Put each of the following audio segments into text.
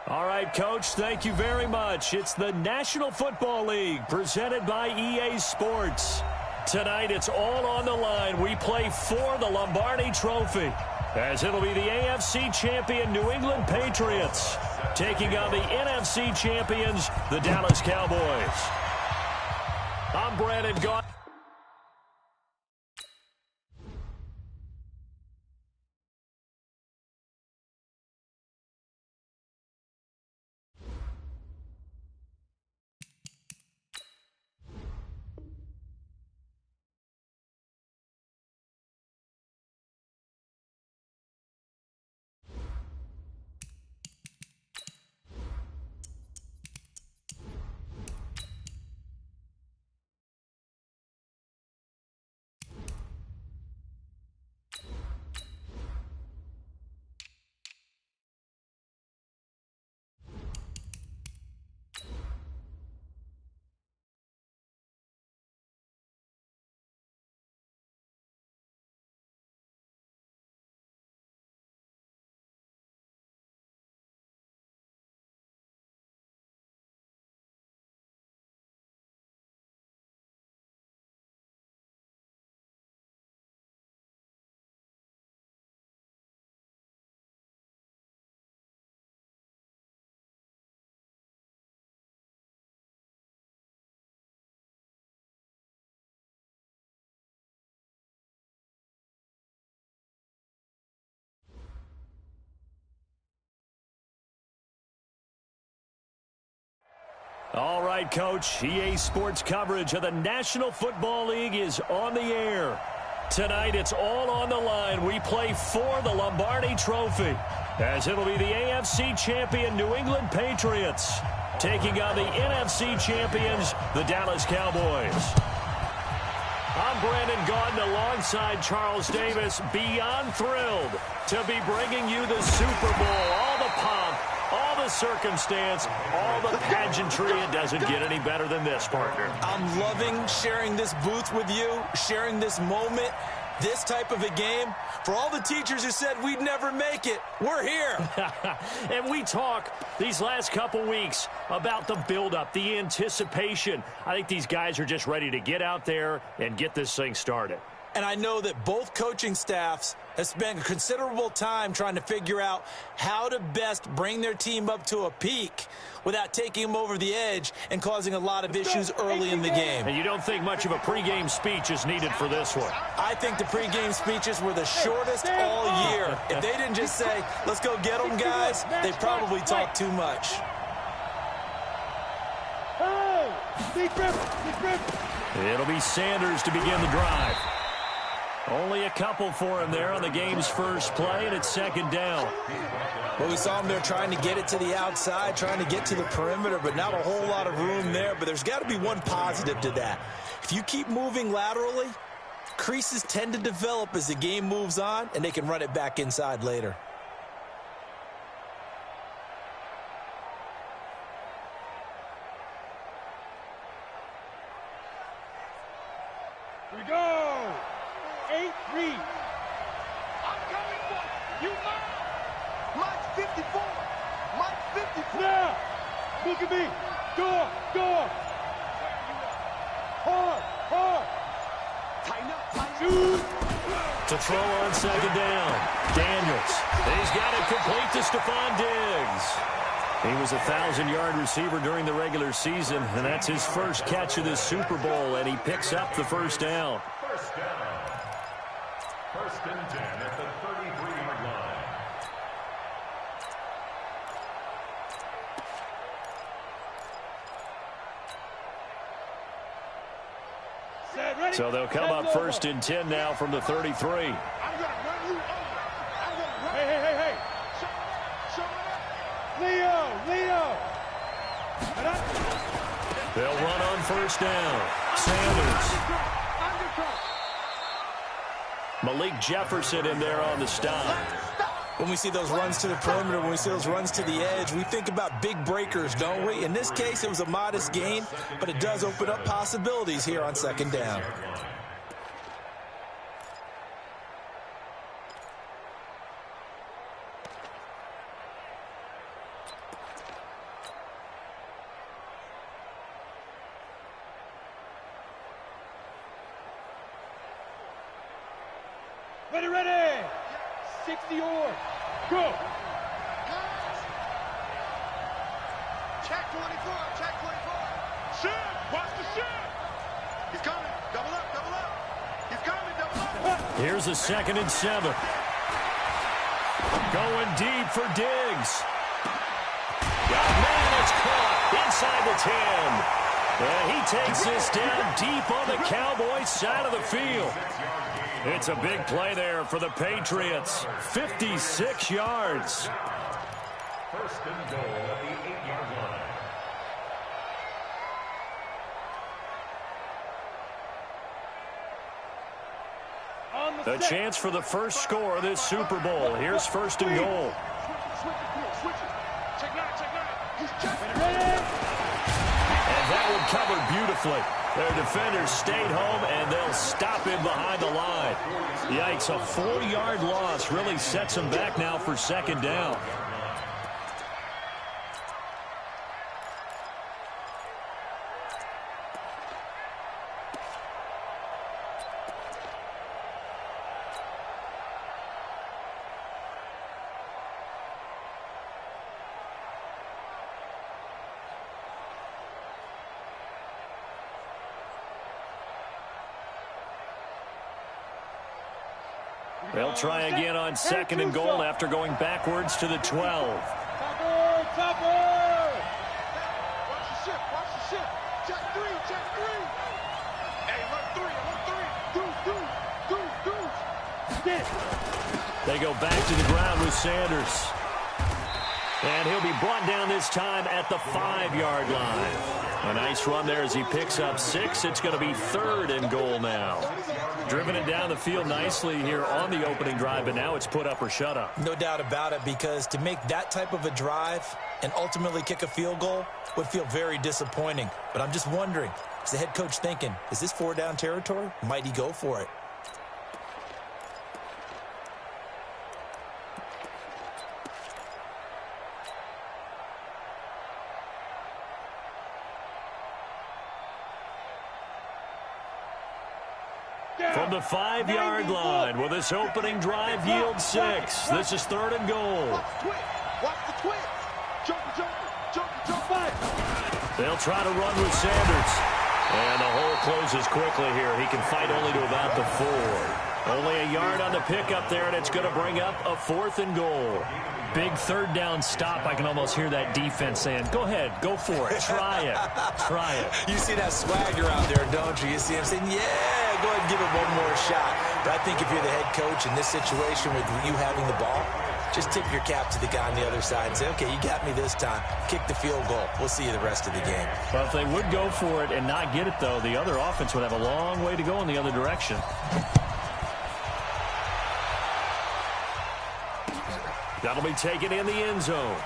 All right, Coach, thank you very much. It's the National Football League presented by EA Sports. Tonight, it's all on the line. We play for the Lombardi Trophy, as it'll be the AFC champion New England Patriots taking on the NFC champions, the Dallas Cowboys. I'm Brandon Gaudin. All right, Coach, EA Sports coverage of the National Football League is on the air. Tonight, it's all on the line. We play for the Lombardi Trophy, as it'll be the AFC champion New England Patriots taking on the NFC champions, the Dallas Cowboys. I'm Brandon Gaudin alongside Charles Davis, beyond thrilled to be bringing you the Super Bowl, all the pomp, all the circumstance, all the pageantry. It doesn't get any better than this, partner. I'm loving sharing this booth with you, sharing this moment, this type of a game. For all the teachers who said we'd never make it, we're here. And we talk these last couple weeks about the buildup, the anticipation. I think these guys are just ready to get out there and get this thing started. And I know that both coaching staffs have spent considerable time trying to figure out how to best bring their team up to a peak without taking them over the edge and causing a lot of issues early in the game. And you don't think much of a pregame speech is needed for this one? I think the pregame speeches were the shortest all year. If they didn't just say, let's go get them, guys, they probably talked too much. It'll be Sanders to begin the drive. Only a couple for him there on the game's first play, and it's second down. Well, we saw him there trying to get it to the outside, trying to get to the perimeter, but not a whole lot of room there. But there's got to be one positive to that. If you keep moving laterally, creases tend to develop as the game moves on, and they can run it back inside later. Here we go. 8 read. I'm coming for you. Mike's 54. Mike's 54. Now, look at me. Door. Hard. Tighten up. Shoot. To throw on second down. Daniels. He's got it complete to Stephon Diggs. He was a 1,000-yard receiver during the regular season, and that's his first catch of this Super Bowl, and he picks up the first down. First and 10 at the 33-yard line. So they'll come up first and 10 now from the 33. I'm going to run you over. Hey. Leo. They'll run on first down. Sanders. Malik Jefferson in there on the stop. When we see those runs to the perimeter, when we see those runs to the edge, we think about big breakers, don't we? In this case, it was a modest gain, but it does open up possibilities here on second down. Ready, ready. 60 or go. Check 24, check 24. Shoot, watch the shoot. He's coming, double up, double up. He's coming, double up. Here's a 2nd and 7. Going deep for Diggs. Man, it's caught inside the 10. And he takes this down deep on the Cowboys' side of the field. It's a big play there for the Patriots. 56 yards. First and goal at the 8-yard line. The chance for the first score of this Super Bowl. Here's 1st and goal. And that one covered beautifully. Their defenders stayed home, and they'll stop him behind the line. Yikes, a 4-yard loss really sets them back now for 2nd down. They'll try again on 2nd and goal after going backwards to the 12. Topper! Watch the ship, watch the ship. Check 3, check 3. Hey, run 3. They go back to the ground with Sanders. And he'll be brought down this time at the 5-yard line. A nice run there as he picks up 6. It's going to be 3rd and goal now. Driven it down the field nicely here on the opening drive, but now it's put up or shut up. No doubt about it, because to make that type of a drive and ultimately kick a field goal would feel very disappointing. But I'm just wondering, is the head coach thinking, is this 4-down territory? Might he go for it? From the 5-yard line, will this opening drive yield 6? This is 3rd and goal. Watch the twist. Jump. They'll try to run with Sanders. And the hole closes quickly here. He can fight only to about the 4. Only a yard on the pickup there, and it's going to bring up a 4th and goal. Big 3rd down stop. I can almost hear that defense saying, go ahead, go for it, try it. You see that swagger out there, don't you? You see him saying, yeah, go ahead and give it one more shot. But I think if you're the head coach in this situation with you having the ball, just tip your cap to the guy on the other side and say, okay, you got me this time. Kick the field goal. We'll see you the rest of the game. Well, if they would go for it and not get it, though, the other offense would have a long way to go in the other direction. That'll be taken in the end zone.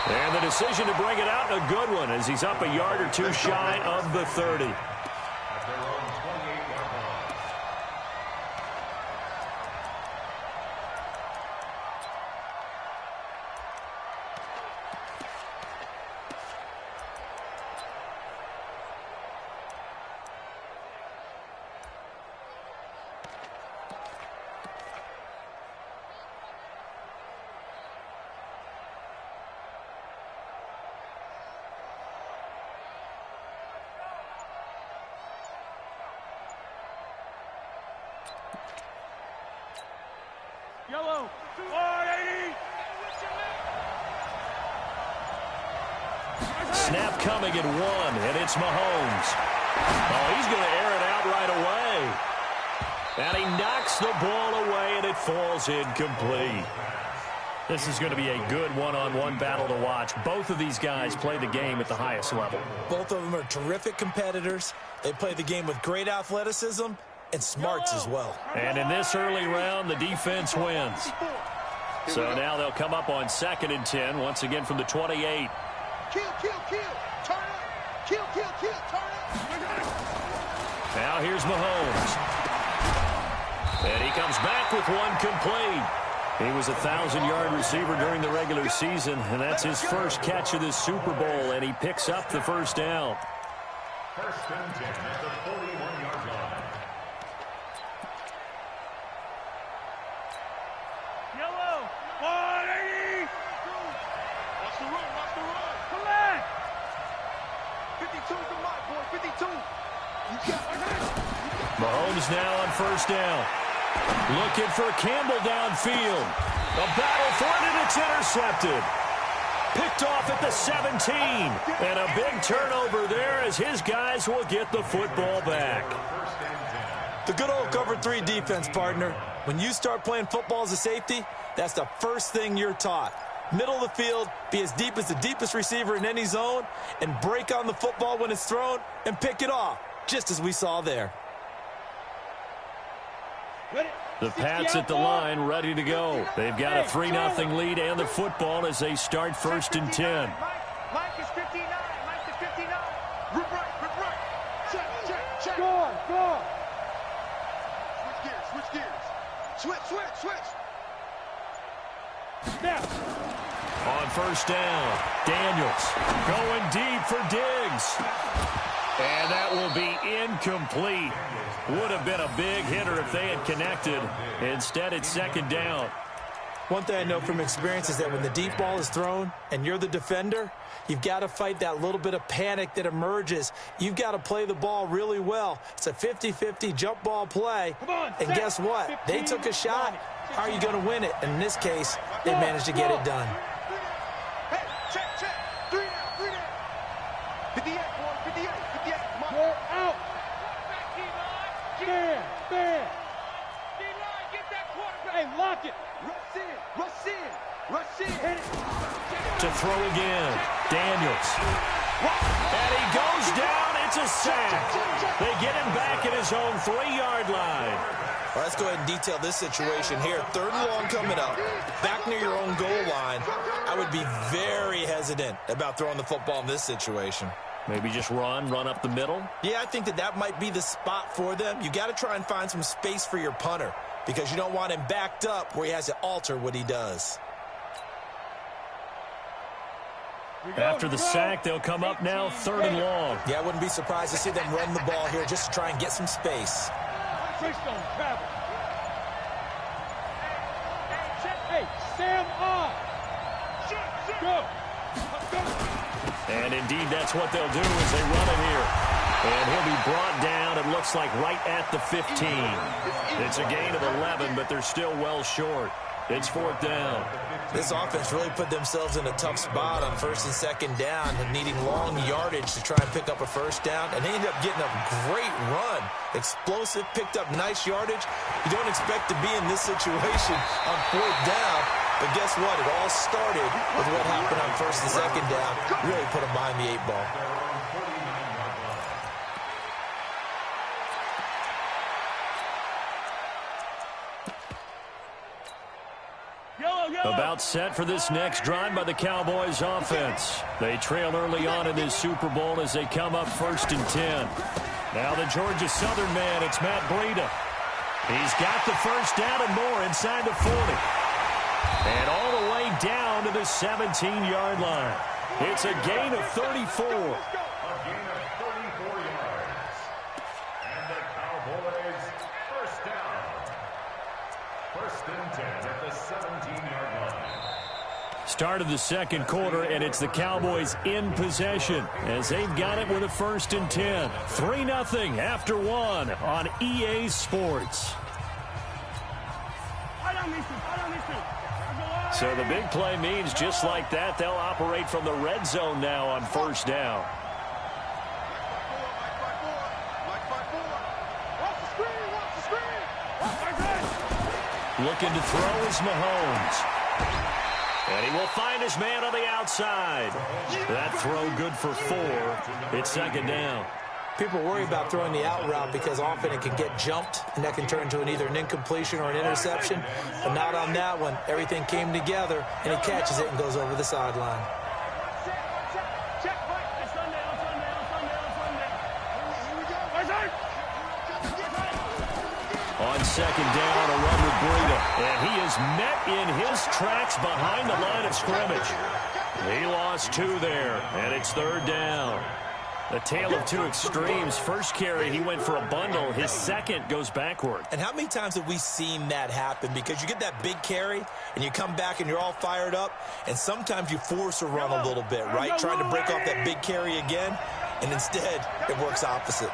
And the decision to bring it out, a good one, as he's up a yard or two shy of the 30. Yellow. 480. Snap coming at 1, and it's Mahomes. Oh, he's going to air it out right away. And he knocks the ball away, and it falls incomplete. This is going to be a good one-on-one battle to watch. Both of these guys play the game at the highest level. Both of them are terrific competitors. They play the game with great athleticism and smarts as well. And in this early round, the defense wins. So now they'll come up on 2nd and 10, once again from the 28. Kill. Turn up. Kill. Turn up. Now here's Mahomes. And he comes back with one complete. He was a 1,000-yard receiver during the regular season, and that's his first catch of this Super Bowl, and he picks up the first down. First and 10 at the 41-yard line. Yellow. 180. Watch the run, watch the run. Collect. 52's the mark, boy, 52. You got Mahomes now on first down. Looking for Campbell downfield. A battle for it, and it's intercepted. Picked off at the 17. And a big turnover there as his guys will get the football back. The good old cover 3 defense, partner. When you start playing football as a safety, that's the first thing you're taught. Middle of the field, be as deep as the deepest receiver in any zone, and break on the football when it's thrown and pick it off, just as we saw there. The Pats at the line, ready to go. They've got a 3-0 lead and the football as they start first and 10. Mike is 59. Mike is 59. Rip right. Check. Go on. Switch gears. Switch. Snap. On first down, Daniels going deep for Diggs. And that will be incomplete. Would have been a big hitter if they had connected. Instead, it's second down. One thing I know from experience is that when the deep ball is thrown and you're the defender, you've got to fight that little bit of panic that emerges. You've got to play the ball really well. It's a 50-50 jump ball play. And guess what? They took a shot. How are you going to win it? And in this case, they managed to get it done. Hey, check. 3 down. 58, boy, 58. Come on. Go out. Stand. D-line, get that quarterback. Hey, lock it. Rush in. Hit it. To throw again, Daniels. And he goes down. It's a sack. They get him back at his own 3-yard line. All right, let's go ahead and detail this situation here. 3rd and long coming up. Back near your own goal line. I would be very hesitant about throwing the football in this situation. Maybe just run up the middle. Yeah, I think that might be the spot for them. You got to try and find some space for your punter because you don't want him backed up where he has to alter what he does. After the sack, they'll come up now 3rd and long. Yeah, I wouldn't be surprised to see them run the ball here just to try and get some space. Switch on travel. Hey, Sam on. Go. And indeed, that's what they'll do as they run it here. And he'll be brought down, it looks like, right at the 15. It's a gain of 11, but they're still well short. It's 4th down. This offense really put themselves in a tough spot on 1st and 2nd down and needing long yardage to try and pick up a 1st down. And they ended up getting a great run. Explosive, picked up nice yardage. You don't expect to be in this situation on 4th down. But guess what? It all started with what happened on 1st and 2nd down. Really put them behind the 8 ball. About set for this next drive by the Cowboys offense. They trail early on in this Super Bowl as they come up 1st and 10. Now the Georgia Southern man, it's Matt Breida. He's got the 1st down and more inside the 40. And all the way down to the 17-yard line. It's a gain of 34. A gain of 34 yards. And the Cowboys, 1st down. 1st and 10 at the 17-yard line. Start of the 2nd quarter, and it's the Cowboys in possession as they've got it with a 1st and 10. 3-0 after 1 on EA Sports. So the big play means just like that, they'll operate from the red zone now on 1st down. Looking to throw is Mahomes. And he will find his man on the outside. That throw good for 4. It's 2nd down. People worry about throwing the out route because often it can get jumped, and that can turn into either an incompletion or an interception. But not on that one. Everything came together, and he catches it and goes over the sideline. On 2nd down, a run with Breida. And he is met in his tracks behind the line of scrimmage. He lost 2 there, and it's 3rd down. A tale of two extremes. First carry, he went for a bundle. His second goes backward. And how many times have we seen that happen? Because you get that big carry, and you come back and you're all fired up, and sometimes you force a run a little bit, right? Trying to break off that big carry again, and instead it works opposite.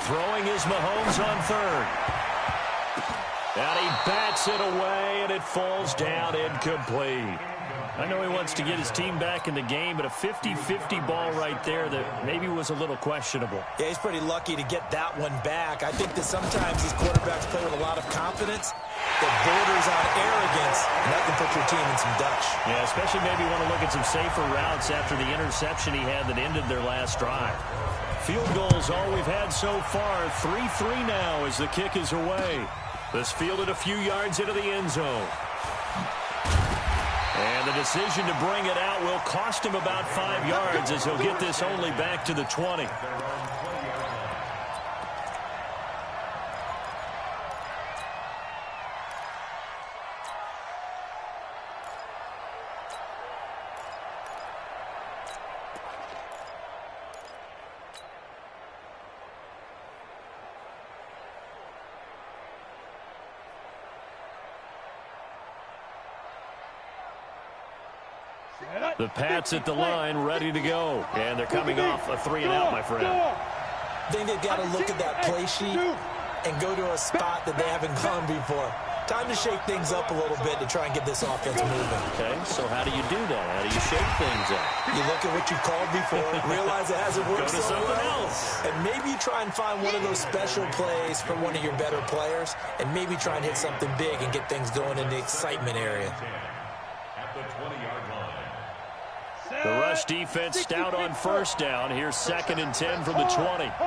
Throwing is Mahomes on third. And he bats it away, and it falls down incomplete. I know he wants to get his team back in the game, but a 50-50 ball right there that maybe was a little questionable. Yeah, he's pretty lucky to get that one back. I think that sometimes these quarterbacks play with a lot of confidence that borders on arrogance, and that can put your team in some Dutch. Yeah, especially maybe want to look at some safer routes after the interception he had that ended their last drive. Field goals all we've had so far. 3-3 now as the kick is away. This fielded a few yards into the end zone. And the decision to bring it out will cost him about 5 yards as he'll get this only back to the 20. The Pats at the line, ready to go. And they're coming off a 3-and-out, my friend. I think they've got to look at that play sheet and go to a spot that they haven't gone before. Time to shake things up a little bit to try and get this offense moving. Okay, so how do you do that? How do you shake things up? You look at what you called before, realize it hasn't worked Go to so something well, else. and maybe you try and find one of those special plays from one of your better players, and maybe try and hit something big and get things going in the excitement area. At the 20-yard line. The rush defense stout on first down. Here's 2nd and 10 from the 20. Yep. He's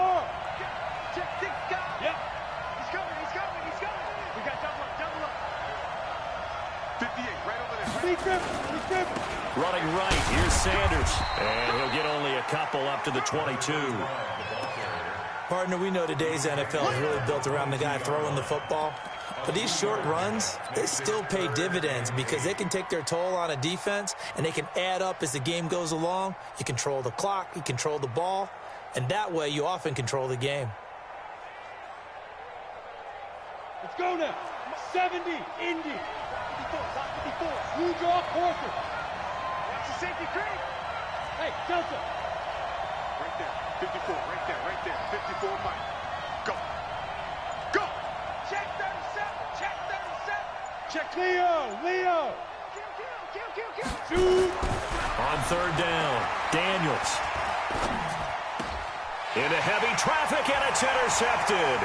coming. We got double up. 58, right over there. Running right, here's Sanders. And he'll get only a couple up to the 22. Partner, we know today's NFL is really built around the guy throwing the football. But these short runs, they still pay dividends because they can take their toll on a defense, and they can add up as the game goes along. You control the clock, you control the ball, and that way you often control the game. Let's go now. 70, Indy. 54. Blue jaw, Porter. Watch the safety creep. Hey, Delta. Right there. 54, right there. 54, Mike. Go. Check 37. Check Leo. Kill. Shoot. On third down, Daniels. Into heavy traffic, and it's intercepted.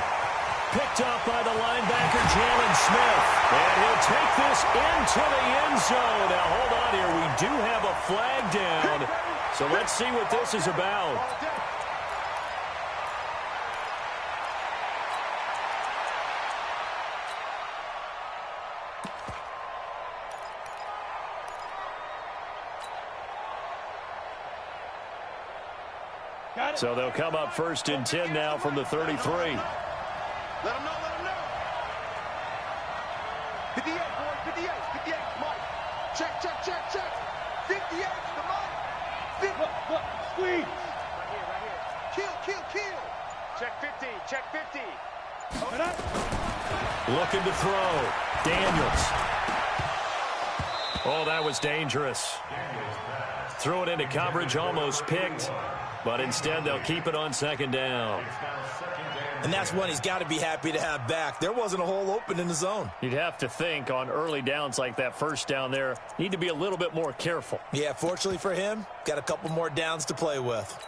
Picked up by the linebacker, Jalen Smith. And he'll take this into the end zone. Now, hold on here. We do have a flag down. So let's see what this is about. So they'll come up 1st and 10 now from the 33. Let him know. 58, boy. 58, Mike. Check. 58, the Mike. Look, squeeze. Right here. Kill. Check 50. Open up. Looking to throw. Daniels. Oh, that was dangerous. Threw it into coverage, almost picked. But instead, they'll keep it on 2nd down. And that's one he's got to be happy to have back. There wasn't a hole open in the zone. You'd have to think on early downs like that first down there, need to be a little bit more careful. Yeah, fortunately for him, got a couple more downs to play with.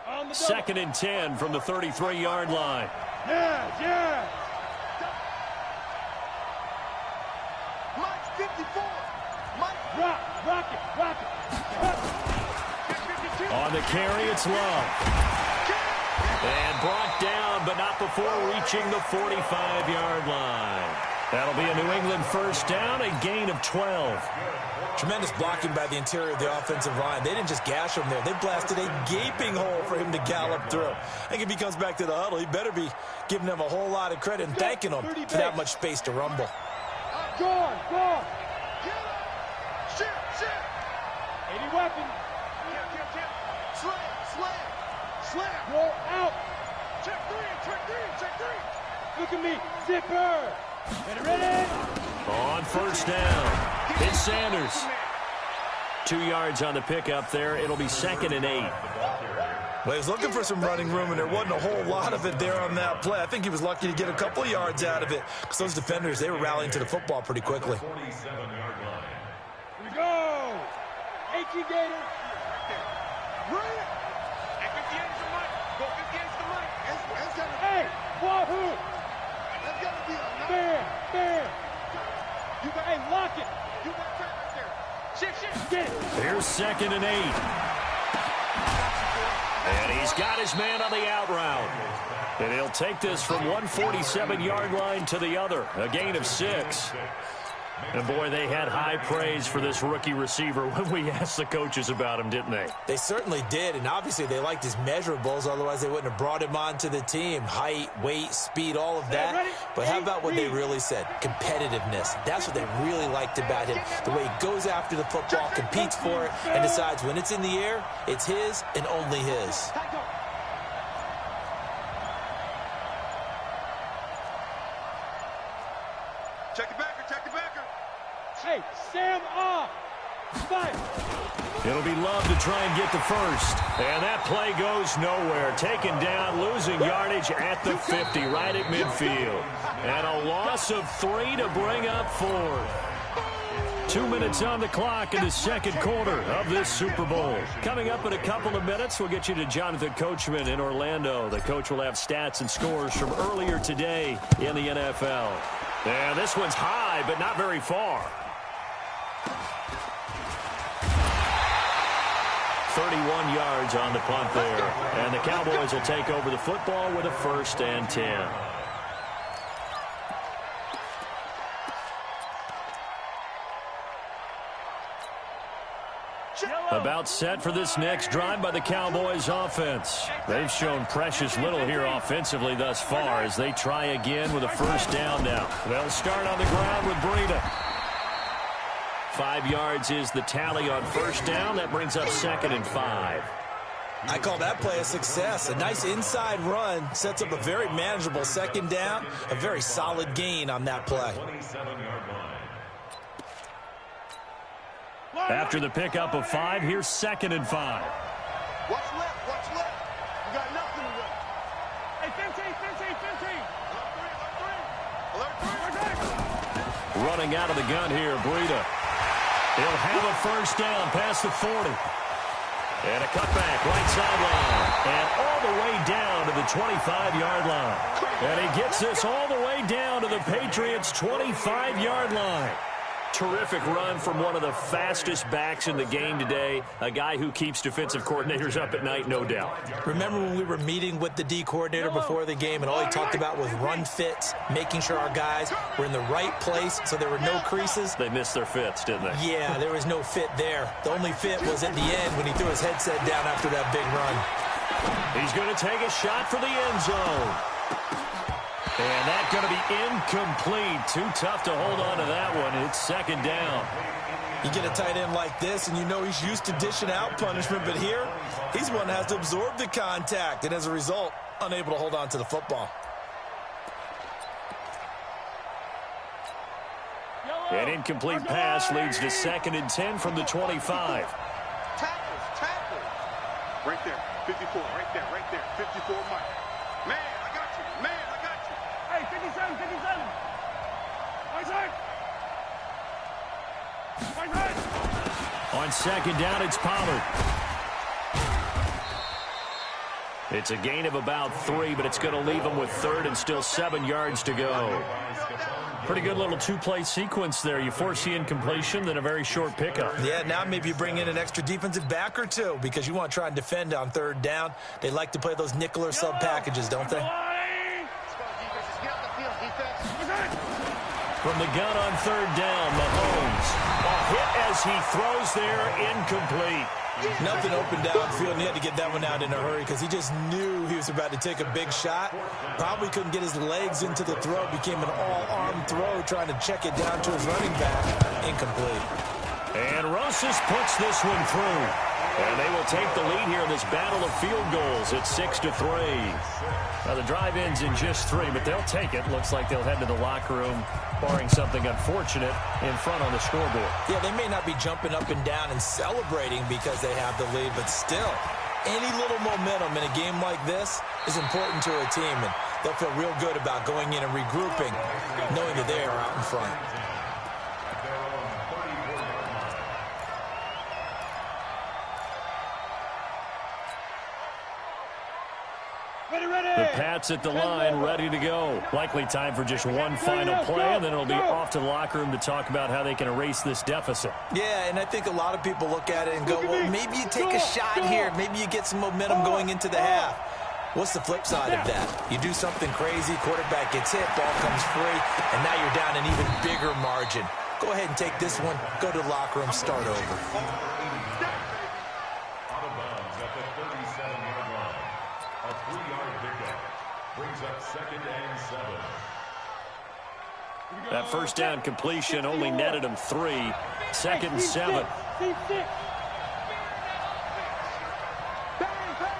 On the 2nd and 10 from the 33-yard line. Yeah. Mike's 54. Mike. Rock it. On the carry, it's Love. And brought down, but not before reaching the 45-yard line. That'll be a New England first down, a gain of 12. Tremendous blocking by the interior of the offensive line. They didn't just gash him there. They blasted a gaping hole for him to gallop through. I think if he comes back to the huddle, he better be giving them a whole lot of credit and thanking them for that much space to rumble. Gone. Shit. 80 weapons. Slam. Roll out. Check three. Look at me. Zipper. Ready? On first down, it's Sanders. 2 yards on the pickup there. It'll be 2nd and 8. Well, he was looking for some running room, and there wasn't a whole lot of it there on that play. I think he was lucky to get a couple of yards out of it because those defenders, they were rallying to the football pretty quickly. Here we go. 18 Gators. Run it. Hey, 58's the money. Go 58's the money. Hey, wahoo. That's got to be a Bam. You got, hey, lock it. You got that right there. Shift. Get it. Here's 2nd and 8. And he's got his man on the out route. And he'll take this from 147-yard line to the other. A gain of 6. And, boy, they had high praise for this rookie receiver when we asked the coaches about him, didn't they? They certainly did, and obviously they liked his measurables. Otherwise, they wouldn't have brought him onto the team. Height, weight, speed, all of that. But how about what they really said? Competitiveness. That's what they really liked about him. The way he goes after the football, competes for it, and decides when it's in the air, it's his and only his. Check the backer. Hey, Sam off. Fight. It'll be Love to try and get the first. And that play goes nowhere. Taken down, losing yardage at the 50, right at midfield. And a loss of 3 to bring up 4. 2 minutes on the clock in the second quarter of this Super Bowl. Coming up in a couple of minutes, we'll get you to Jonathan Coachman in Orlando. The coach will have stats and scores from earlier today in the NFL. And this one's high, but not very far. 31 yards on the punt there. And the Cowboys will take over the football with a 1st and 10. About set for this next drive by the Cowboys offense. They've shown precious little here offensively thus far as they try again with a 1st down now. They'll start on the ground with Breida. 5 yards is the tally on 1st down. That brings up 2nd and 5. I call that play a success. A nice inside run sets up a very manageable 2nd down. A very solid gain on that play. After the pickup of 5, here's 2nd and 5. Watch left. You got nothing to left. Hey, 15. Alert 3. Running out of the gun here, Breida. He'll have a 1st down past the 40. And a cutback, right sideline. And all the way down to the 25-yard line. And he gets this all the way down to the Patriots' 25-yard line. Terrific run from one of the fastest backs in the game today. A guy who keeps defensive coordinators up at night, no doubt. Remember when we were meeting with the D coordinator before the game and all he talked about was run fits, making sure our guys were in the right place so there were no creases? They missed their fits, didn't they? Yeah, there was no fit there. The only fit was at the end when he threw his headset down after that big run. He's going to take a shot for the end zone. And that's going to be incomplete. Too tough to hold on to that one. It's 2nd down. You get a tight end like this, and you know he's used to dishing out punishment, but here, he's one that has to absorb the contact, and as a result, unable to hold on to the football. An incomplete pass leads to 2nd and 10 from the 25. Tackles. Right there, 54, right there, 54 Mike. Man, I got you. Hey, 57. On 2nd down, it's Pollard. It's a gain of about 3, but it's going to leave them with third and still 7 yards to go. Pretty good little two-play sequence there. You force the incompletion, then a very short pickup. Yeah, now maybe you bring in an extra defensive back or two because you want to try and defend on third down. They like to play those nickel or sub packages, don't they? From the gun on third down, Mahomes. A hit as he throws there, incomplete. Nothing open downfield, and he had to get that one out in a hurry because he just knew he was about to take a big shot. Probably couldn't get his legs into the throw. Became an all-arm throw, trying to check it down to his running back. Incomplete. And Rosas puts this one through. And they will take the lead here in this battle of field goals. It's 6-3. Now the drive ends in just 3, but they'll take it. Looks like they'll head to the locker room, barring something unfortunate, in front on the scoreboard. Yeah, they may not be jumping up and down and celebrating because they have the lead, but still, any little momentum in a game like this is important to a team, and they'll feel real good about going in and regrouping, knowing that they are out in front. The Pats at the line, ready to go. Likely time for just one final play, and then it'll be off to the locker room to talk about how they can erase this deficit. Yeah, and I think a lot of people look at it and go, well, maybe you take a shot here. Maybe you get some momentum going into the half. What's the flip side of that? You do something crazy, quarterback gets hit, ball comes free, and now you're down an even bigger margin. Go ahead and take this one, go to the locker room, start over. That first down completion only netted him 3. 2nd and 7.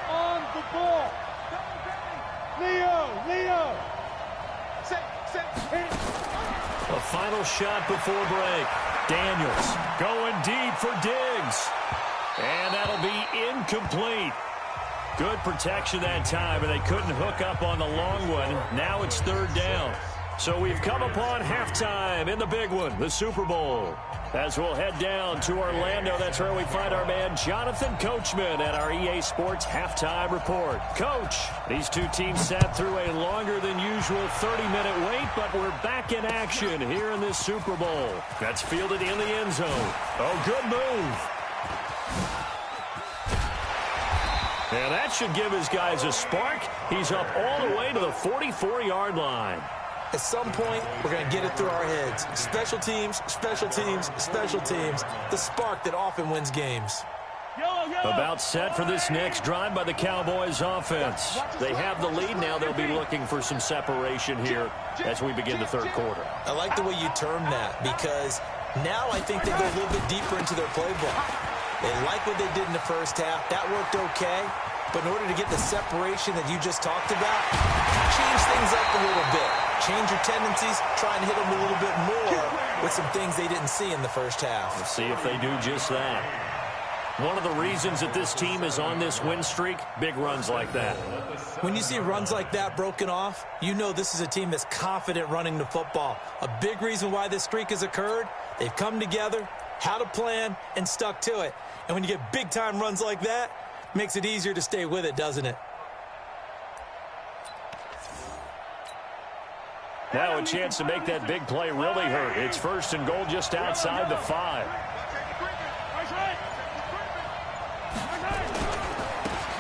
On the ball. Leo. A final shot before break. Daniels going deep for Diggs. And that'll be incomplete. Good protection that time, and they couldn't hook up on the long one. Now it's third down. So we've come upon halftime in the big one, the Super Bowl. As we'll head down to Orlando, that's where we find our man Jonathan Coachman at our EA Sports Halftime Report. Coach, these two teams sat through a longer than usual 30-minute wait, but we're back in action here in this Super Bowl. That's fielded in the end zone. Oh, good move. And that should give his guys a spark. He's up all the way to the 44-yard line. At some point, we're going to get it through our heads. Special teams, special teams, special teams. The spark that often wins games. About set for this next drive by the Cowboys offense. They have the lead now. They'll be looking for some separation here as we begin the third quarter. I like the way you term that because now I think they go a little bit deeper into their playbook. They like what they did in the first half. That worked okay. But in order to get the separation that you just talked about, change things up a little bit. Change your tendencies, try and hit them a little bit more with some things they didn't see in the first half. We'll see if they do just that. One of the reasons that this team is on this win streak, big runs like that. When you see runs like that broken off, you know this is a team that's confident running the football. A big reason why this streak has occurred, they've come together, had a plan, and stuck to it. And when you get big-time runs like that, it makes it easier to stay with it, doesn't it? Now a chance to make that big play really hurt. It's 1st and goal just outside the 5.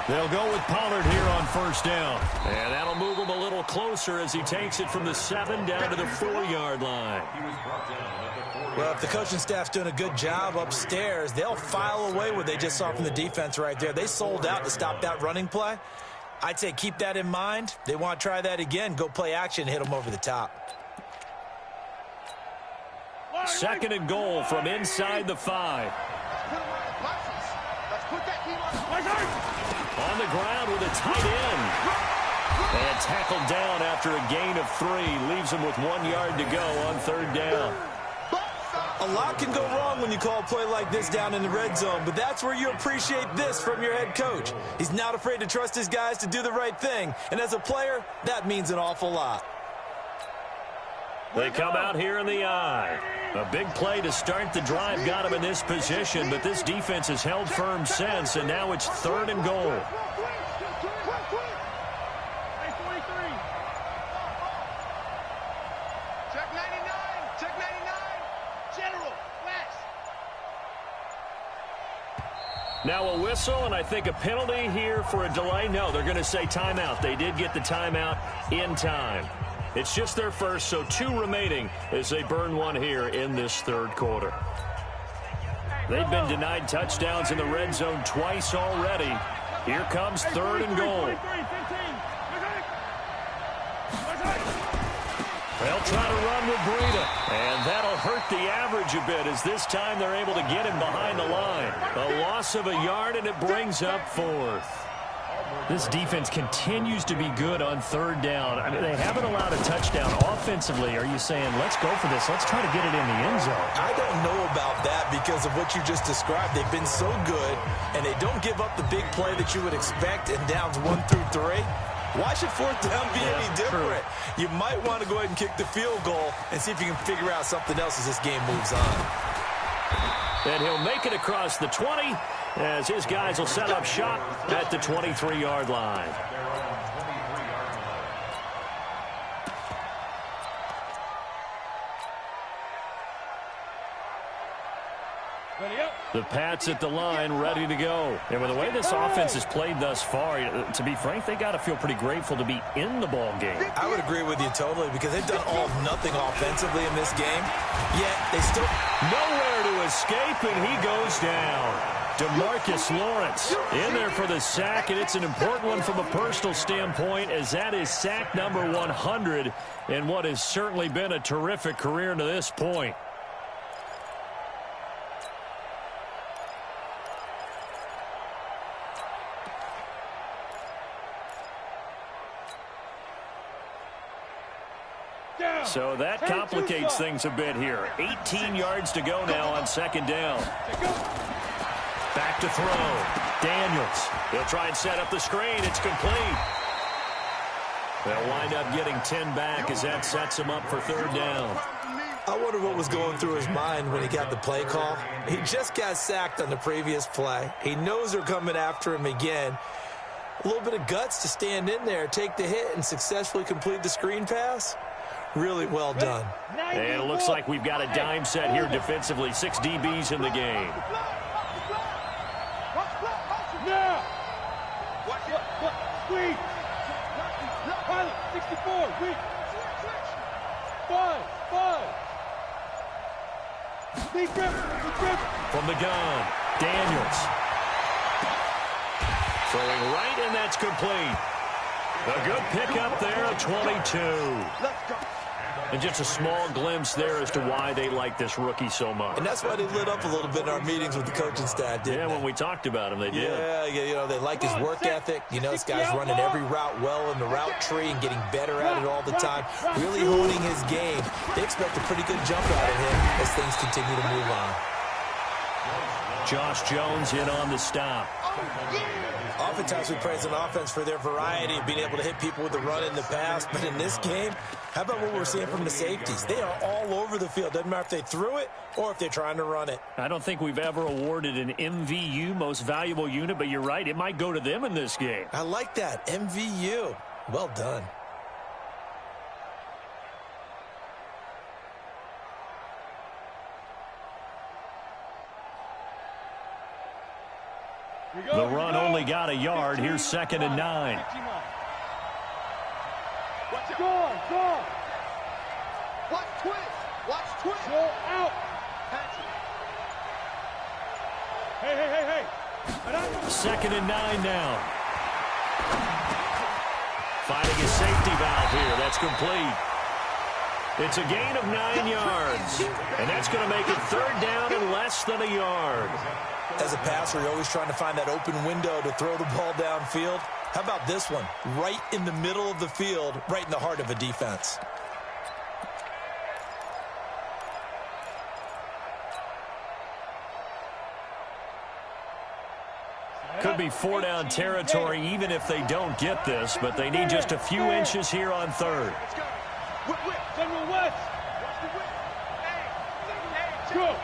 They'll go with Pollard here on 1st down. And that'll move him a little closer as he takes it from the 7 down to the 4-yard line. Well, if the coaching staff's doing a good job upstairs, they'll file away what they just saw from the defense right there. They sold out to stop that running play. I'd say keep that in mind. They want to try that again. Go play action, hit them over the top. 2nd and goal from inside the 5. On the ground with a tight end. And tackled down after a gain of 3. Leaves him with 1 yard to go on 3rd down. A lot can go wrong when you call a play like this down in the red zone, but that's where you appreciate this from your head coach. He's not afraid to trust his guys to do the right thing, and as a player, that means an awful lot. They come out here in the eye. A big play to start the drive got him in this position, but this defense has held firm since, and now it's 3rd and goal. Now a whistle, and I think a penalty here for a delay. No, they're going to say timeout. They did get the timeout in time. It's just their first, so 2 remaining as they burn one here in this third quarter. They've been denied touchdowns in the red zone twice already. Here comes 3rd and goal. They'll try to run with Breida, and that'll hurt the average a bit as this time they're able to get him behind the line. A loss of a yard, and it brings up 4th. This defense continues to be good on 3rd down. I mean, they haven't allowed a touchdown offensively. Are you saying, let's go for this, let's try to get it in the end zone? I don't know about that because of what you just described. They've been so good, and they don't give up the big play that you would expect in downs 1 through 3. Why should 4th down be any different? True. You might want to go ahead and kick the field goal and see if you can figure out something else as this game moves on. And he'll make it across the 20 as his guys will set up shop at the 23-yard line. The Pats at the line, ready to go. And with the way this offense has played thus far, to be frank, they got to feel pretty grateful to be in the ball game. I would agree with you totally because they've done all of nothing offensively in this game, yet they still nowhere to escape, and he goes down. DeMarcus Lawrence in there for the sack, and it's an important one from a personal standpoint as that is sack number 100 in what has certainly been a terrific career to this point. So that complicates things a bit here. 18 yards to go now on 2nd down. Back to throw. Daniels. He'll try and set up the screen. It's complete. They'll wind up getting 10 back as that sets him up for 3rd down. I wonder what was going through his mind when he got the play call. He just got sacked on the previous play. He knows they're coming after him again. A little bit of guts to stand in there, take the hit, and successfully complete the screen pass. Really well done. And it looks like we've got a dime set here defensively. 6 DBs in the game. Now! Squeeze! Pilot, 64, weak! 5! Deep grip! From the gun, Daniels. Throwing right, and that's complete. A good pickup there at 22. Let's go! And just a small glimpse there as to why they like this rookie so much. And that's why they lit up a little bit in our meetings with the coaching staff, didn't they? When we talked about him, they did. Yeah, you know, they like his work ethic. You know, this guy's running every route well in the route tree and getting better at it all the time, really honing his game. They expect a pretty good jump out of him as things continue to move on. Josh Jones in on the stop. Oftentimes we praise an offense for their variety of being able to hit people with the run in the pass, but in this game, how about what we're seeing from the safeties? They are all over the field. Doesn't matter if they threw it or if they're trying to run it. I don't think we've ever awarded an MVU, most valuable unit, but you're right, it might go to them in this game. I like that, MVU. Well done. The run only got a yard. Here's 2nd and 9. Go! Watch twist. Go out! Hey! 2nd and 9 now. Finding a safety valve here. That's complete. It's a gain of 9 yards. And that's going to make it 3rd down and less than a yard. As a passer, you're always trying to find that open window to throw the ball downfield. How about this one? Right in the middle of the field, right in the heart of a defense. Could be 4-down territory even if they don't get this, but they need just a few inches here on 3rd. General West! Go!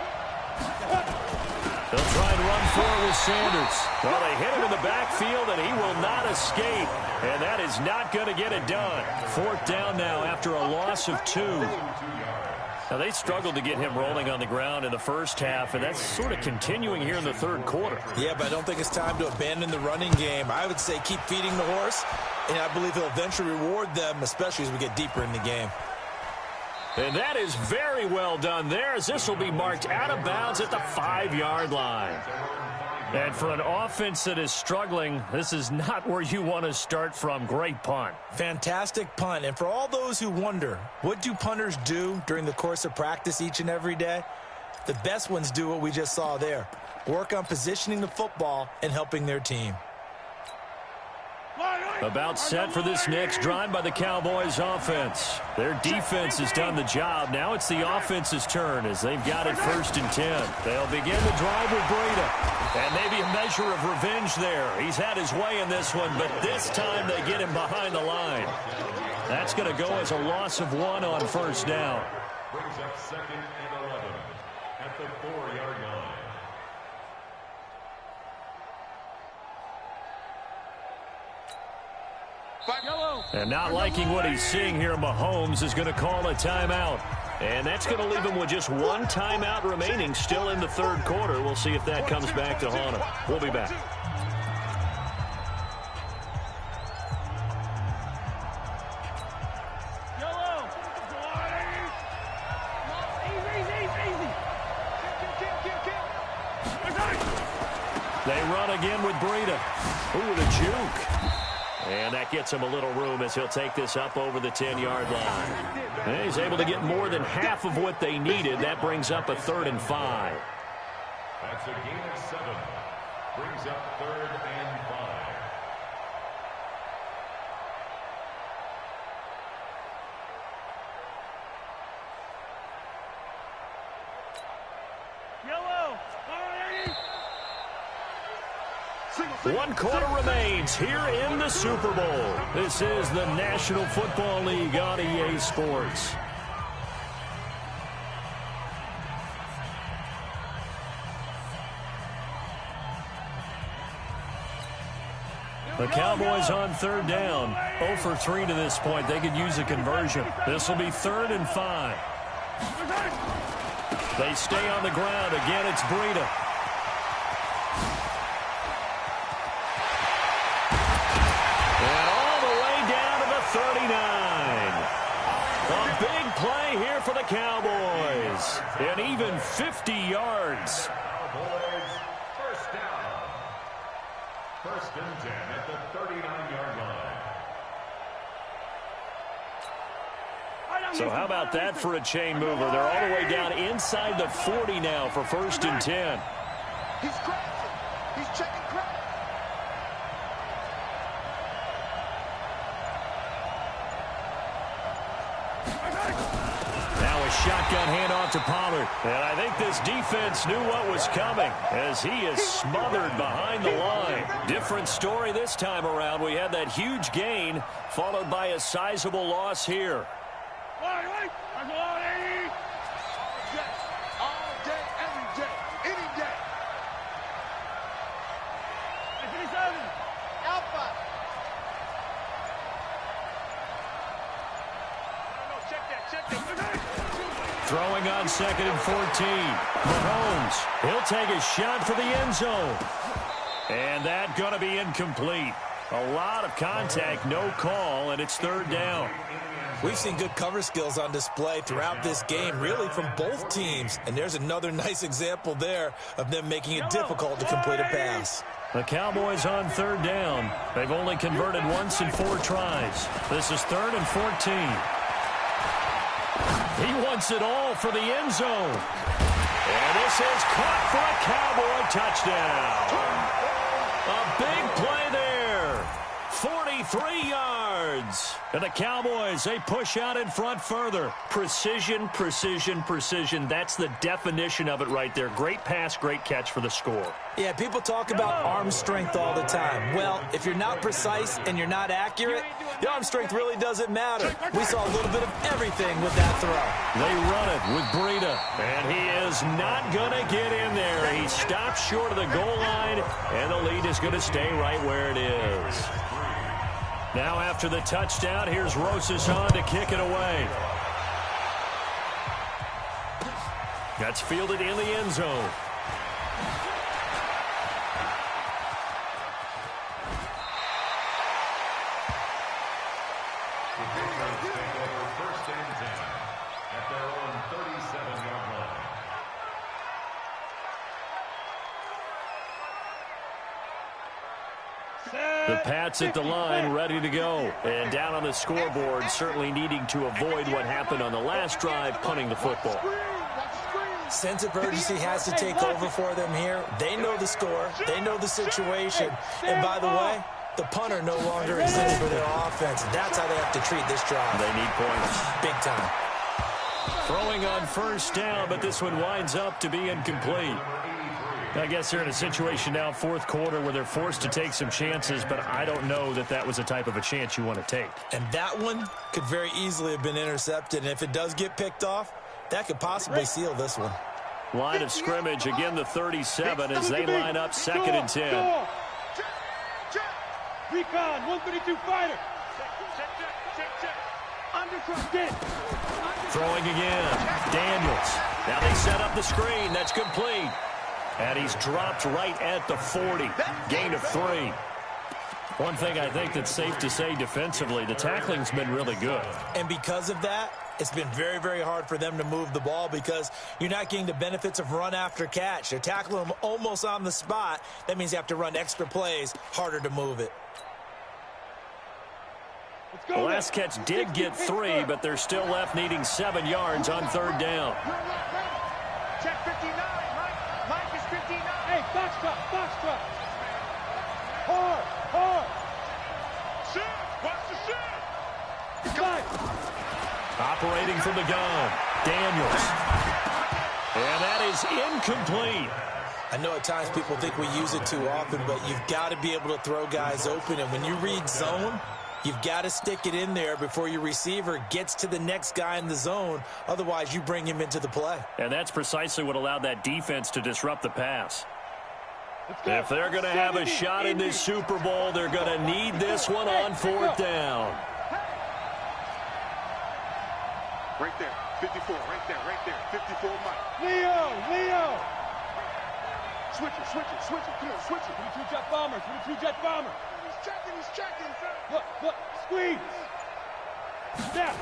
They'll try and run forward with Sanders. Well, they hit him in the backfield, and he will not escape. And that is not going to get it done. 4th down now after a loss of 2. Now, they struggled to get him rolling on the ground in the first half, and that's sort of continuing here in the third quarter. Yeah, but I don't think it's time to abandon the running game. I would say keep feeding the horse, and I believe he'll eventually reward them, especially as we get deeper in the game. And that is very well done there, as this will be marked out of bounds at the 5-yard line. And for an offense that is struggling, this is not where you want to start from. Great punt. Fantastic punt. And for all those who wonder, what do punters do during the course of practice each and every day? The best ones do what we just saw there. Work on positioning the football and helping their team. About set for this next drive by the Cowboys offense. Their defense has done the job. Now it's the offense's turn as they've got it 1st and 10. They'll begin the drive with Breida. And maybe a measure of revenge there. He's had his way in this one, but this time they get him behind the line. That's going to go as a loss of 1 on 1st down. Brings up 2nd and 11 at the 4-yard line. And not liking what he's seeing here, Mahomes is going to call a timeout. And that's going to leave him with just 1 timeout remaining still in the third quarter. We'll see if that comes back to haunt him. We'll be back. They run again with Breida. Ooh, the juke. And that gets him a little room as he'll take this up over the 10-yard line. And he's able to get more than half of what they needed. That brings up a 3rd and 5. That's a gain of 7. Brings up 3rd and 5. One quarter remains here in the Super Bowl. This is the National Football League on EA Sports. The Cowboys on 3rd down. 0 for 3 to this point. They could use a conversion. This will be 3rd and 5. They stay on the ground. Again, it's Breida. And all the way down to the 39. A big play here for the Cowboys. And even 50 yards. Cowboys, 1st down. 1st and 10 at the 39-yard line. So how about that for a chain mover? They're all the way down inside the 40 now for 1st and 10. He's crashing. He's checking crack. Now a shotgun handoff to Pollard. And I think this defense knew what was coming as he is smothered behind the line. Different story this time around. We had that huge gain followed by a sizable loss here. All day, every day, any day. Alpha. Check that. Throwing on 2nd and 14. Mahomes, he'll take a shot for the end zone. And that going to be incomplete. A lot of contact, no call, and it's 3rd down. We've seen good cover skills on display throughout this game, really from both teams. And there's another nice example there of them making it difficult to complete a pass. The Cowboys on 3rd down. They've only converted once in 4 tries. This is 3rd and 14. He wants it all for the end zone. And this is caught for a Cowboy touchdown. A big play there. 43 yards. And the Cowboys, they push out in front further. Precision, precision, precision. That's the definition of it right there. Great pass, great catch for the score. Yeah, people talk about arm strength all the time. Well, if you're not precise and you're not accurate, the arm strength really doesn't matter. We saw a little bit of everything with that throw. They run it with Breida, and he is not going to get in there. He stops short of the goal line, and the lead is going to stay right where it is. Now after the touchdown, here's Rosas on to kick it away. That's fielded in the end zone. The Patriots take over 1st and 10 at their own 37-yard line. The Pats at the line, ready to go. And down on the scoreboard, certainly needing to avoid what happened on the last drive, punting the football. Sense of urgency has to take over for them here. They know the score. They know the situation. And by the way, the punter no longer exists for their offense. That's how they have to treat this drive. They need points. Big time. Throwing on 1st down, but this one winds up to be incomplete. I guess they're in a situation now, 4th quarter, where they're forced to take some chances, but I don't know that that was the type of a chance you want to take. And that one could very easily have been intercepted. And if it does get picked off, that could possibly seal this one. Line of scrimmage, again the 37 as they line up 2nd and 10. Recon, 132 fighter. Throwing again. Daniels. Now they set up the screen. That's complete. And he's dropped right at the 40. Gain of 3. One thing I think that's safe to say defensively, the tackling's been really good. And because of that, it's been very, very hard for them to move the ball because you're not getting the benefits of run after catch. They're tackling them almost on the spot. That means you have to run extra plays, harder to move it. The last catch did get 3, but they're still left needing 7 yards on 3rd down. Check 59, Mike is 59. Hey, box truck. Hard. Shit, watch the shit. Operating from the gun, Daniels. And that is incomplete. I know at times people think we use it too often, but you've got to be able to throw guys open. And when you read zone, you've got to stick it in there before your receiver gets to the next guy in the zone. Otherwise, you bring him into the play. And that's precisely what allowed that defense to disrupt the pass. If they're going to have a shot in this Super Bowl, they're going to need this one on 4th down. Right there, 54, right there, 54, Mike. Leo. Switch it, come on, switch it. 22 jet bombers. He's checking, sir. Look, squeeze. Step.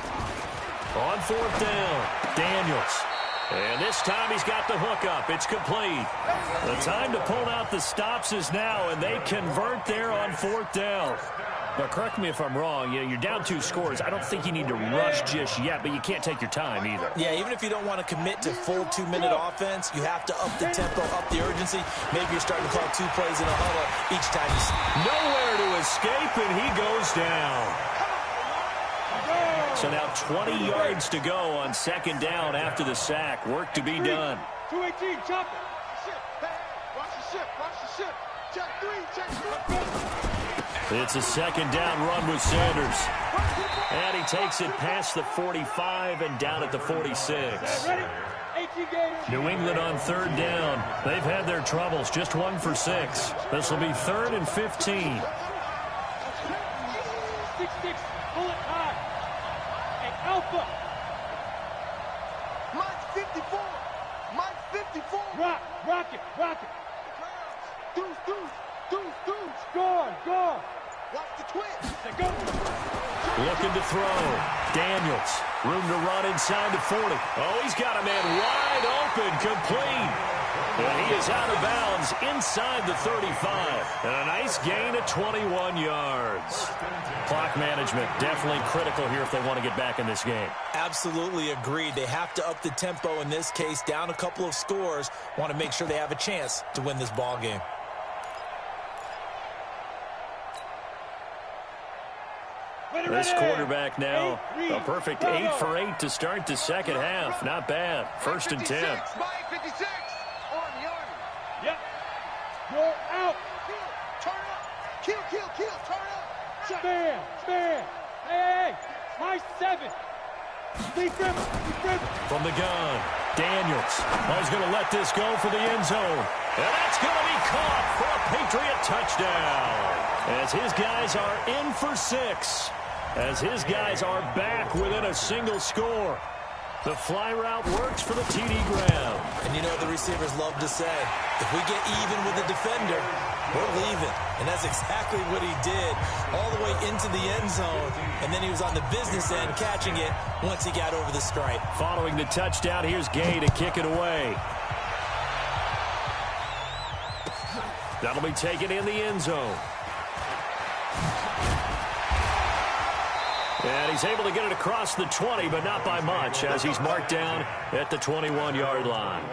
On 4th down, Daniels. And this time he's got the hook up. It's complete. The time to pull out the stops is now, and they convert there on 4th down. Now, correct me if I'm wrong. You're down 2 scores. I don't think you need to rush just yet, but you can't take your time either. Yeah, even if you don't want to commit to full 2-minute offense, you have to up the tempo, up the urgency. Maybe you're starting to call 2 plays in a huddle each time you see. Nowhere to escape, and he goes down. So now 20 yards to go on 2nd down after the sack. Work to be done. 218, chop it. Watch the ship. Check 3. It's a 2nd down run with Sanders. And he takes it past the 45 and down at the 46. New England on 3rd down. They've had their troubles, just 1 for 6. This will be 3rd and 15. 6-6, pull it high. And Alpha. Mike 54. Rock it. Deuce. Score. Watch the twist. Go. Looking to throw. Daniels. Room to run inside the 40. Oh, he's got a man wide open. Complete. And he is out of bounds inside the 35. And a nice gain of 21 yards. Clock management definitely critical here if they want to get back in this game. Absolutely agreed. They have to up the tempo in this case, down a couple of scores. Want to make sure they have a chance to win this ball game. This quarterback now, a perfect 8 for 8 to start the 2nd half. Not bad. 1st and 10. Mike 56. Army. Yep. You're out. Turn up. Kill. Turn up. Stand. Hey. My 7. Lee Griffin. From the gun, Daniels. He's going to let this go for the end zone. And that's going to be caught for a Patriot touchdown. As his guys are in for 6. As his guys are back within a single score. The fly route works for the TD Graham. And you know the receivers love to say, if we get even with the defender, we're leaving. And that's exactly what he did, all the way into the end zone. And then he was on the business end catching it once he got over the stripe. Following the touchdown, here's Gay to kick it away. That'll be taken in the end zone. And he's able to get it across the 20, but not by much, as he's marked down at the 21-yard line.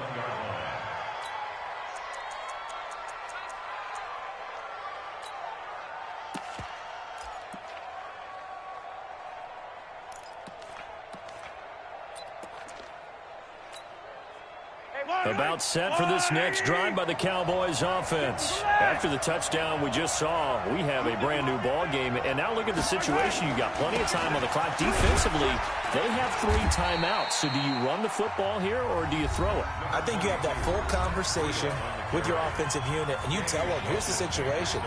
About set for this next drive by the Cowboys offense. After the touchdown we just saw, we have a brand new ball game. And now look at the situation. You got plenty of time on the clock. Defensively, they have 3 timeouts. So do you run the football here or do you throw it? I think you have that full conversation with your offensive unit, and you tell them, here's the situation.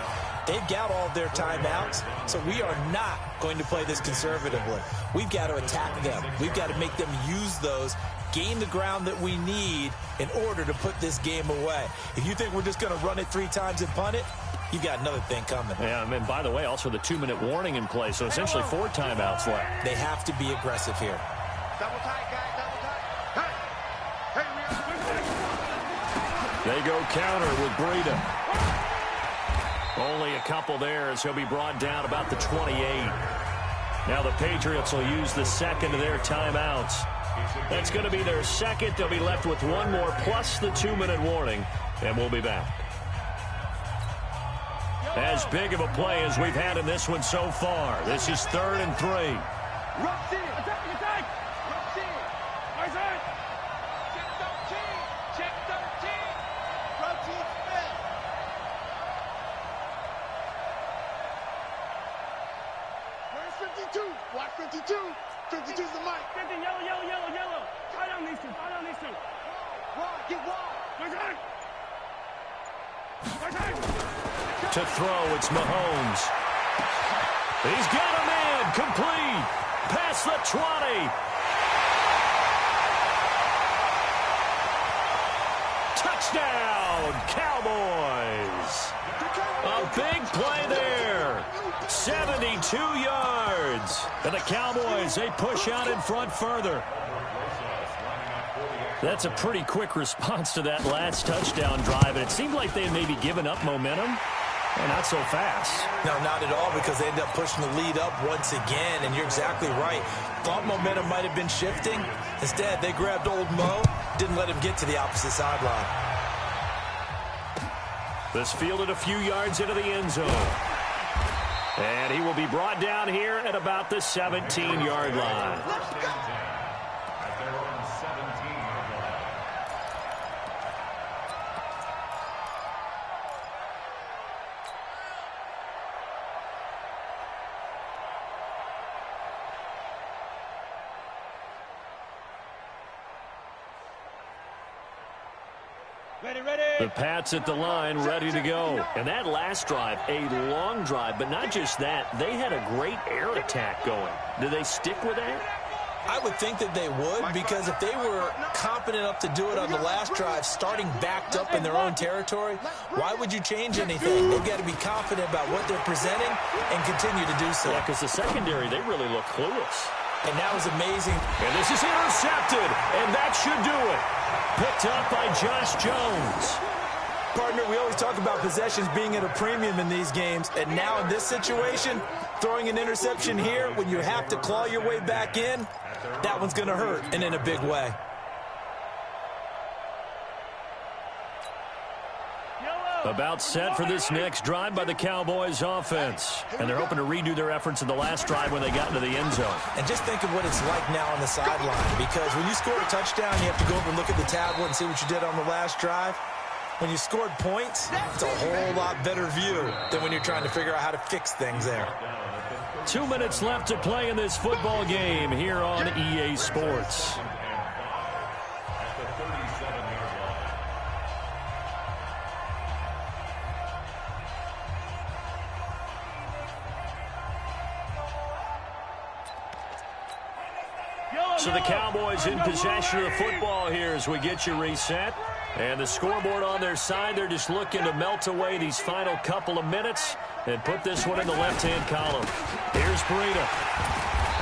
They've got all of their timeouts, so we are not going to play this conservatively. We've got to attack them. We've got to make them use those, gain the ground that we need in order to put this game away. If you think we're just going to run it 3 times and punt it, you've got another thing coming. Yeah, and by the way, also the 2-minute warning in play, so essentially 4 timeouts left. They have to be aggressive here. Double tight, guys, double tight. Hey, we are. They go counter with Breida. Only a couple there as he'll be brought down about the 28. Now the Patriots will use the second of their timeouts. That's going to be their second. They'll be left with 1 more plus the 2-minute warning, and we'll be back. As big of a play as we've had in this one so far. This is 3rd and 3. Rush in. Attack, attack. Rush in. Eyes on. Check 13. Check 13. Protein spin. Where's 52? Watch 52. 52's the mic. 50, yellow, yellow, yellow, yellow. Tie down these 2. Tie down these 2. Wide, get wide. Eyes on. Eyes on. To throw, it's Mahomes. He's got a man, complete, past the 20. Touchdown, Cowboys. A big play there. 72 yards. And the Cowboys, they push out in front further. That's a pretty quick response to that last touchdown drive. And it seemed like they had maybe given up momentum. Well, not so fast. No, not at all, because they ended up pushing the lead up once again, and you're exactly right. Thought momentum might have been shifting. Instead, they grabbed old Mo, didn't let him get to the opposite sideline. This fielded a few yards into the end zone. And he will be brought down here at about the 17-yard line. The Pats at the line, ready to go. And that last drive, a long drive, but not just that. They had a great air attack going. Do they stick with that? I would think that they would, because if they were confident enough to do it on the last drive, starting backed up in their own territory, why would you change anything? They've got to be confident about what they're presenting and continue to do so. Yeah, because the secondary, they really look clueless. And that was amazing. And this is intercepted, and that should do it. Picked up by Josh Jones. Partner, we always talk about possessions being at a premium in these games, and now in this situation, throwing an interception here when you have to claw your way back in, that one's going to hurt, and in a big way. About set for this next drive by the Cowboys offense. And they're hoping to redo their efforts in the last drive when they got into the end zone. And just think of what it's like now on the sideline, because when you score a touchdown, you have to go over and look at the tablet and see what you did on the last drive. When you scored points, it's a whole lot better view than when you're trying to figure out how to fix things there. 2 minutes left to play in this football game here on EA Sports. So the Cowboys in possession of the football here as we get you reset. And the scoreboard on their side, they're just looking to melt away these final couple of minutes and put this one in the left-hand column. Here's Breida.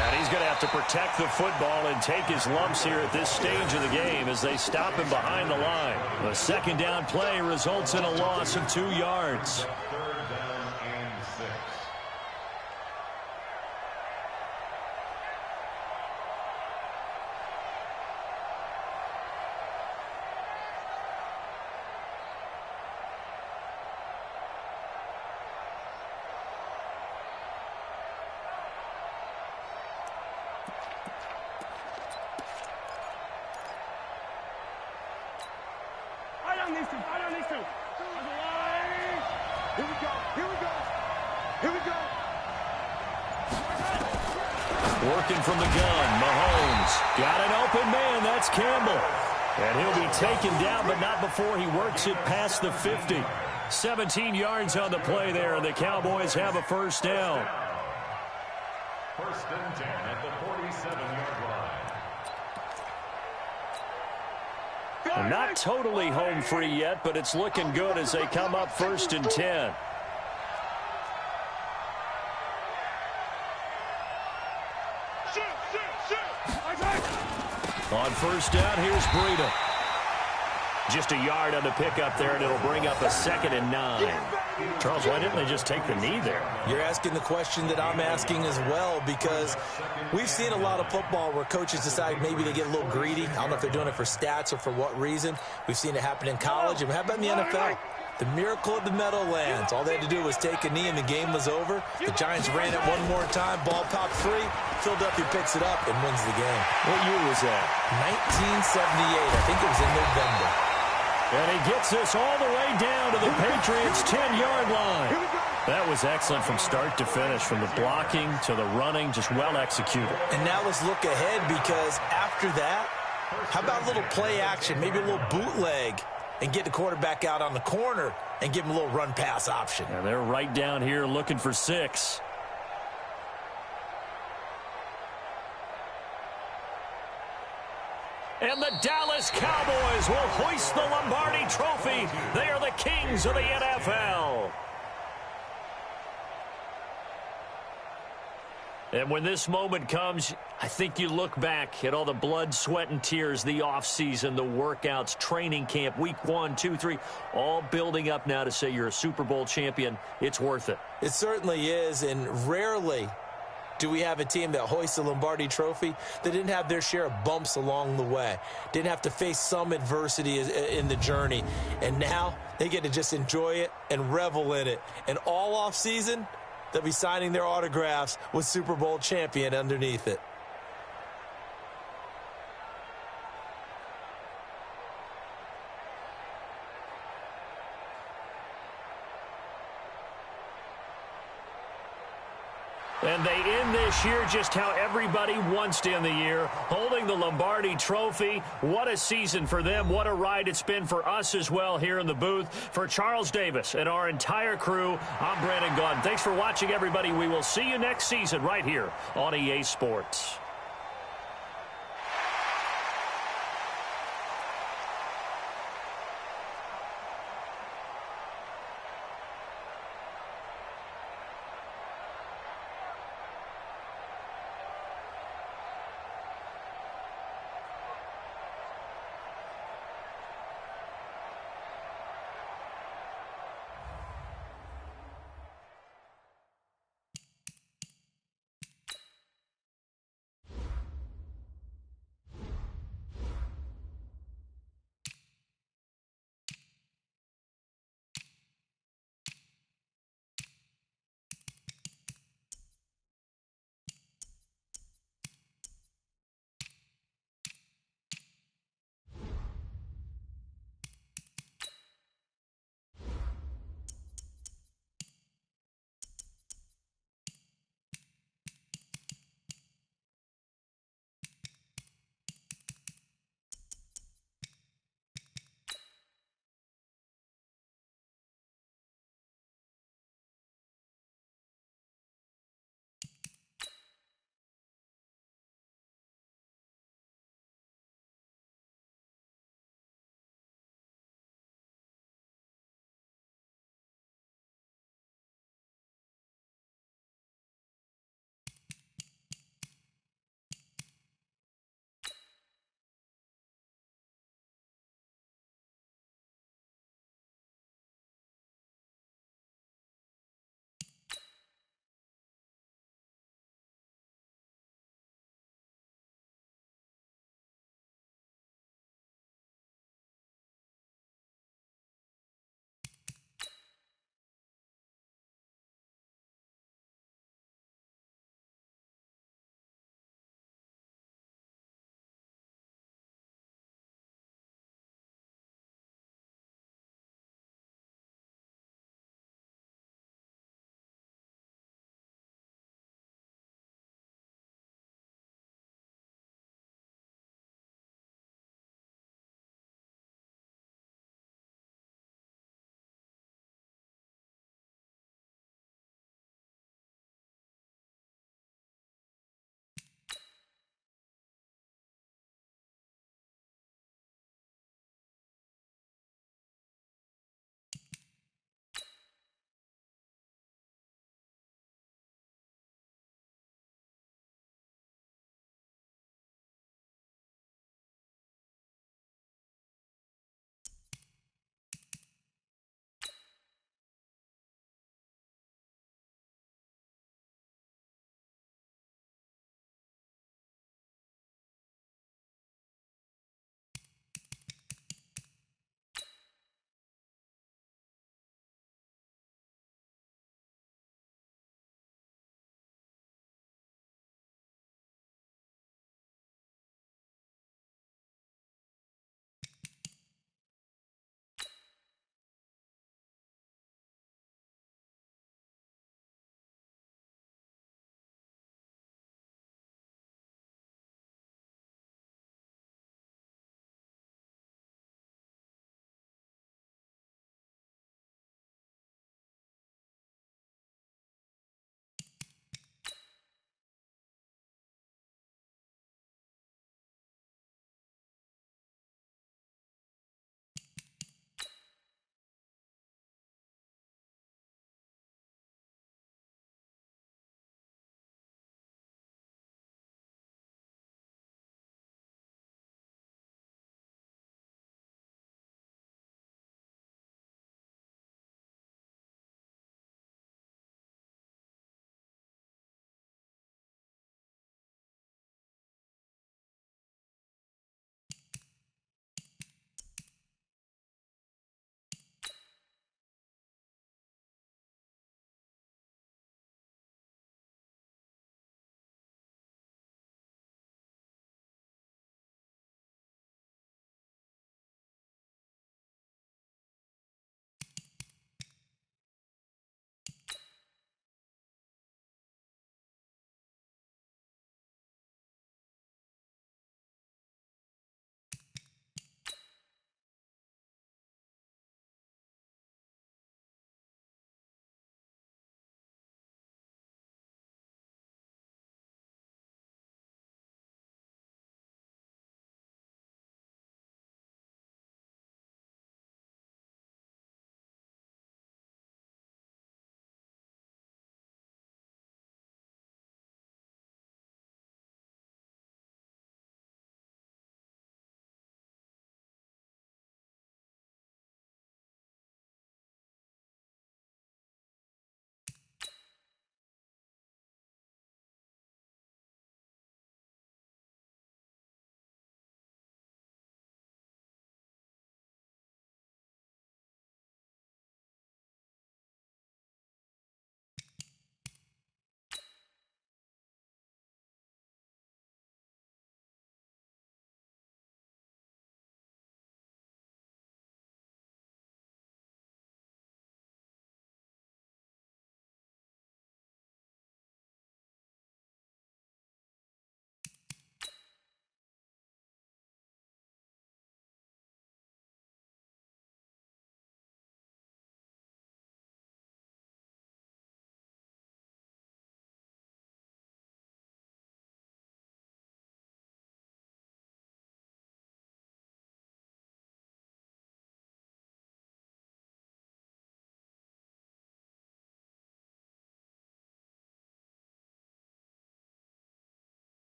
And he's going to have to protect the football and take his lumps here at this stage of the game as they stop him behind the line. The second down play results in a loss of 2 yards. Working from the gun, Mahomes. Got an open man, that's Campbell. And he'll be taken down, but not before he works it past the 50. 17 yards on the play there, and the Cowboys have a first down. First and 10 at the 47-yard line. And not totally home free yet, but it's looking good as they come up first and 10. On first down, here's Breida. Just a yard on the pickup there, and it'll bring up a 2nd and 9. Charles, why didn't they just take the knee there? You're asking the question that I'm asking as well, because we've seen a lot of football where coaches decide maybe they get a little greedy. I don't know if they're doing it for stats or for what reason. We've seen it happen in college, and how about in the NFL? The miracle of the Meadowlands. All they had to do was take a knee, and the game was over. The Giants ran it one more time. Ball popped free. Philadelphia picks it up and wins the game. What year was that? 1978. I think it was in November. And he gets this all the way down to the Patriots' 10-yard line. That was excellent from start to finish, from the blocking to the running, just well executed. And now let's look ahead, because after that, how about a little play action, maybe a little bootleg, and get the quarterback out on the corner and give him a little run-pass option. And they're right down here looking for 6. And the Dallas Cowboys will hoist the Lombardi Trophy. They are the kings of the NFL. And when this moment comes, I think you look back at all the blood, sweat, and tears, the offseason, the workouts, training camp, week 1, 2, 3, all building up now to say you're a Super Bowl champion. It's worth it. It certainly is, and rarely do we have a team that hoists the Lombardi Trophy that didn't have their share of bumps along the way, didn't have to face some adversity in the journey, and now they get to just enjoy it and revel in it. And all offseason, they'll be signing their autographs with Super Bowl champion underneath it. And they end this year just how everybody wants to end the year, holding the Lombardi Trophy. What a season for them. What a ride it's been for us as well here in the booth. For Charles Davis and our entire crew, I'm Brandon Gaudin. Thanks for watching, everybody. We will see you next season right here on EA Sports.